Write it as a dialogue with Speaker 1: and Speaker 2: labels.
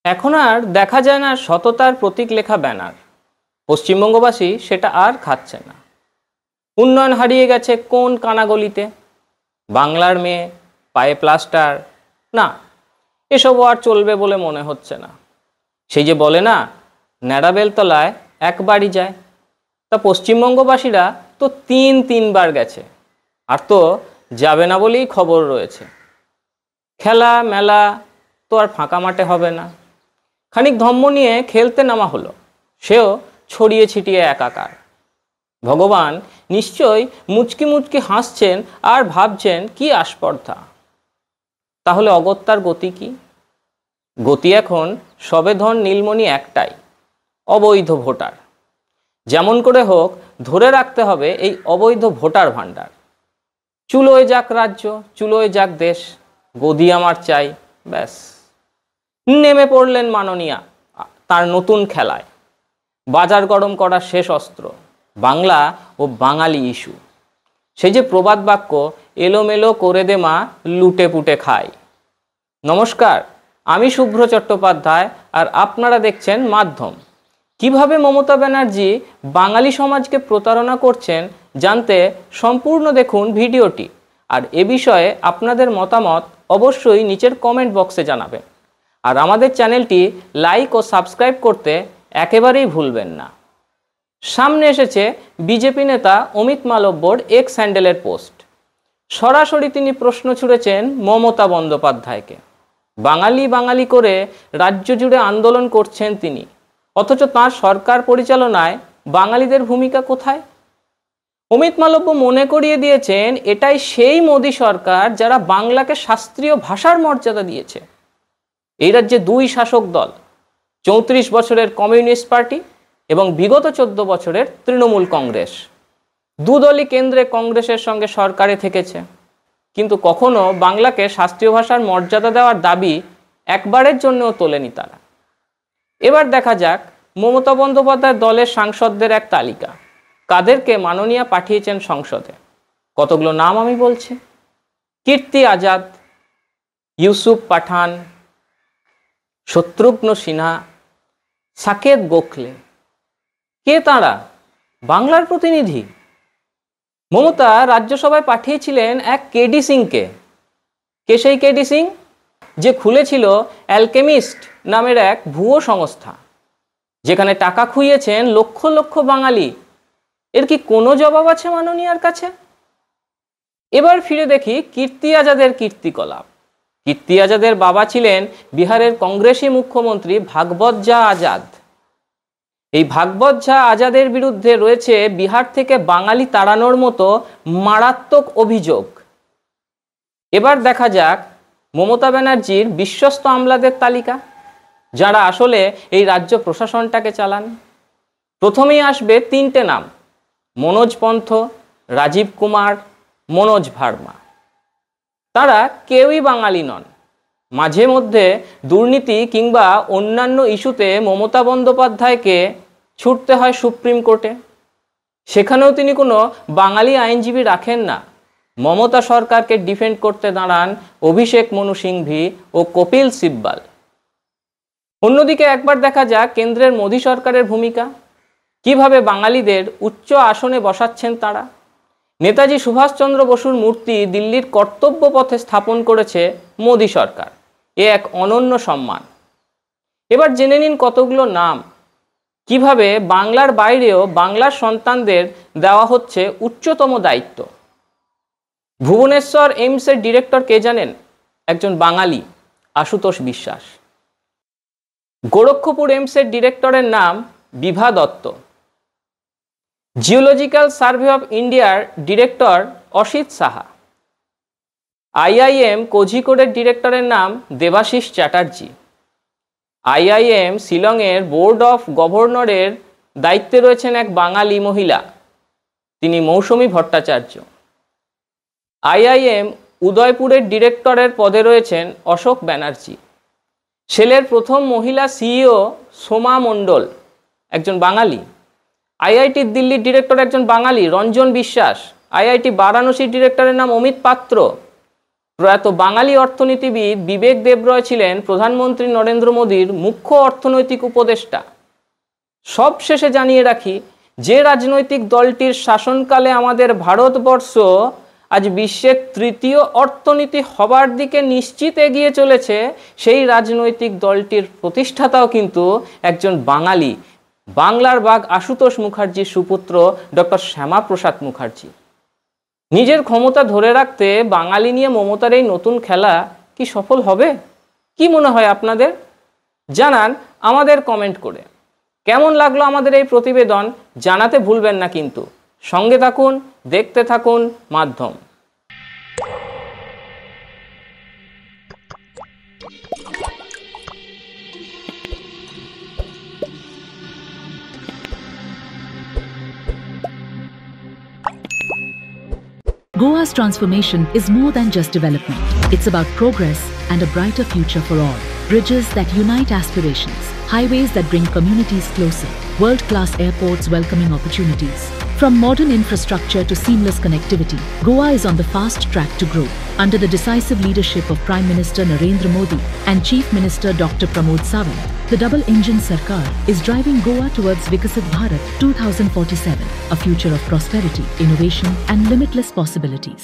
Speaker 1: এখন আর দেখা যায় না সততার প্রতীক লেখা ব্যানার। পশ্চিমবঙ্গবাসী সেটা আর খাচ্ছে না। উন্নয়ন হারিয়ে গেছে কোন কানাগলিতে। বাংলার মেয়ে, পায়ে প্লাস্টার, না এসবও আর চলবে বলে মনে হচ্ছে না। সেই যে বলে না, ন্যাড়া বেলতলায় একবারই যায়, তা পশ্চিমবঙ্গবাসীরা তো তিনবার গেছে, আর তো যাবে না বলেই খবর রয়েছে। খেলা মেলা তো আর ফাঁকা মাঠে হবে না। খানিক ধম্ম নিয়ে খেলতে নামা হলো, সেও ছড়িয়ে ছিটিয়ে একাকার। ভগবান নিশ্চয়ই মুচকি মুচকি হাসছেন আর ভাবছেন কি আস্পর্ধা। তাহলে অগত্যার গতি কি? গতি এখন সবেধন নীলমণি একটাই, অবৈধ ভোটার। যেমন করে হোক ধরে রাখতে হবে এই অবৈধ ভোটার ভাণ্ডার। চুলোয় যাক রাজ্য, চুলোয় যাক দেশ, গদি আমার চাই, ব্যাস। নেমে পড়লেন মাননীয়া তার নতুন খেলায়। বাজার গরম করার শেষ অস্ত্র বাংলা ও বাঙালি ইস্যু। সেই যে প্রবাদ বাক্য, এলোমেলো করে দে মা, লুটে পুটে খাই। নমস্কার, আমি শুভ্র চট্টোপাধ্যায়, আর আপনারা দেখছেন মাধ্যম। কিভাবে মমতা ব্যানার্জি বাঙালি সমাজকে প্রতারণা করছেন জানতে সম্পূর্ণ দেখুন ভিডিওটি। আর এ বিষয়ে আপনাদের মতামত অবশ্যই নিচের কমেন্ট বক্সে জানাবেন। আর আমাদের চ্যানেলটি লাইক ও সাবস্ক্রাইব করতে একেবারেই ভুলবেন না। সামনে এসেছে বিজেপি নেতা অমিত মালব্যর এক্স হ্যান্ডেলের পোস্ট। সরাসরি তিনি প্রশ্ন ছুড়েছেন মমতা বন্দ্যোপাধ্যায়কে। বাঙালি বাঙালি করে রাজ্য জুড়ে আন্দোলন করছেন তিনি, অথচ তাঁর সরকার পরিচালনায় বাঙালিদের ভূমিকা কোথায়? অমিত মালব্য মনে করিয়ে দিয়েছেন এটাই সেই মোদী সরকার যারা বাংলাকে শাস্ত্রীয় ভাষার মর্যাদা দিয়েছে। এই রাজ্যে দুই শাসক দল, 34 বছরের কমিউনিস্ট পার্টি এবং বিগত 14 বছরের তৃণমূল কংগ্রেস। দুদলই কেন্দ্রে কংগ্রেসের সঙ্গে সরকারে থেকেছে, কিন্তু কখনো বাংলাকে শাস্ত্রীয় ভাষার মর্যাদা দেওয়ার দাবি একবারের জন্যও তোলেনি তারা। এবার দেখা যাক মমতা বন্দ্যোপাধ্যায় দলের সাংসদদের এক তালিকা, কাদেরকে মাননীয়া পাঠিয়েছেন সংসদে। কতগুলো নাম আমি বলছি: কীর্তি আজাদ, ইউসুফ পাঠান, শত্রুঘ্ন সিনহা, সাকেত গোখলে। কে তাঁরা? বাংলার প্রতিনিধি। মমতা রাজ্যসভায় পাঠিয়েছিলেন এক কেডি সিংকে। কে সেই কেডি সিং? যে খুলেছিল অ্যালকেমিস্ট নামের এক ভুয়ো সংস্থা, যেখানে টাকা খুইয়েছেন লক্ষ লক্ষ বাঙালি। এর কি কোনো জবাব আছে মাননীয়ার কাছে? এবার ফিরে দেখি কীর্তি আজাদের কীর্তিকলাপ। কীর্তি আজাদের বাবা ছিলেন বিহারের কংগ্রেসী মুখ্যমন্ত্রী ভাগবত ঝা আজাদ। এই ভাগবত ঝা আজাদের বিরুদ্ধে রয়েছে বিহার থেকে বাঙালি তাড়ানোর মতো মারাত্মক অভিযোগ। এবার দেখা যাক মমতা ব্যানার্জির বিশ্বস্ত আমলাদের তালিকা, যারা আসলে এই রাজ্য প্রশাসনটাকে চালান। প্রথমেই আসবে 3টে নাম: মনোজ পন্থ, রাজীব কুমার, মনোজ ভার্মা। তারা কেউই বাঙালি নন। মাঝে মধ্যে দুর্নীতি কিংবা অন্যান্য ইস্যুতে মমতা বন্দ্যোপাধ্যায়কে ছুটতে হয় সুপ্রিম কোর্টে। সেখানেও তিনি কোনো বাঙালি আইনজীবী রাখেন না। মমতা সরকারকে ডিফেন্ড করতে দাঁড়ান অভিষেক মনু সিংভি ও কপিল সিব্বাল। অন্যদিকে একবার দেখা যাক কেন্দ্রের মোদী সরকারের ভূমিকা। কিভাবে বাঙালিদের উচ্চ আসনে বসাচ্ছেন তারা। নেতাজি সুভাষচন্দ্র বসুর মূর্তি দিল্লির কর্তব্য পথে স্থাপন করেছে মোদী সরকার। এ এক অনন্য সম্মান। এবার জেনে নিন কতগুলো নাম, কিভাবে বাংলার বাইরেও বাংলার সন্তানদের দেওয়া হচ্ছে উচ্চতম দায়িত্ব। ভুবনেশ্বর এইমসের ডিরেক্টর কে জানেন? একজন বাঙালি, আশুতোষ বিশ্বাস। গোরক্ষপুর এইমসের ডিরেক্টরের নাম Bibha Dutta. Geological survey of ইন্ডিয়ার ডিরেক্টর অসিত সাহা। আইআইএম কোঝিকোডের ডিরেক্টরের নাম দেবাশিস চ্যাটার্জি। আইআইএম শিলংয়ের বোর্ড অফ গভর্নরের দায়িত্বে রয়েছেন এক বাঙালি মহিলা, তিনি মৌসুমী ভট্টাচার্য। আইআইএম উদয়পুরের ডিরেক্টরের পদে রয়েছেন অশোক ব্যানার্জি। সেলের প্রথম মহিলা সিইও সোমা মণ্ডল, একজন বাঙালি। আইআইটি দিল্লির ডিরেক্টর একজন বাঙালি, রঞ্জন বিশ্বাস। আইআইটি বারাণসীর ডিরেক্টরের নাম অমিত পাত্র। প্রয়াত বাঙালি অর্থনীতিবিদ বিবেক দেবরয় ছিলেন প্রধানমন্ত্রী নরেন্দ্র মোদীর মুখ্য অর্থনৈতিক উপদেষ্টা। সবশেষে জানিয়ে রাখি, যে রাজনৈতিক দলটির শাসনকালে আমাদের ভারতবর্ষ আজ বিশ্বের তৃতীয় অর্থনীতি হবার দিকে নিশ্চিত এগিয়ে চলেছে, সেই রাজনৈতিক দলটির প্রতিষ্ঠাতাও কিন্তু একজন বাঙালি, বাংলার বাঘ আশুতোষ মুখার্জির সুপুত্র ডক্টর শ্যামাপ্রসাদ মুখার্জি। নিজের ক্ষমতা ধরে রাখতে বাঙালি নিয়ে মমতার এই নতুন খেলা কি সফল হবে? কি মনে হয় আপনাদের? জানান আমাদের কমেন্ট করে। কেমন লাগলো আমাদের এই প্রতিবেদন জানাতে ভুলবেন না কিন্তু। সঙ্গে থাকুন, দেখতে থাকুন মাধ্যম।
Speaker 2: Goa's transformation is more than just development. It's about progress and a brighter future for all. Bridges that unite aspirations, highways that bring communities closer, world-class airports welcoming opportunities. From modern infrastructure to seamless connectivity, Goa is on the fast track to grow. Under the decisive leadership of Prime Minister Narendra Modi and Chief Minister Dr. Pramod Sawant, the double-engine Sarkar is driving Goa towards Vikasit Bharat 2047, a future of prosperity, innovation and limitless possibilities.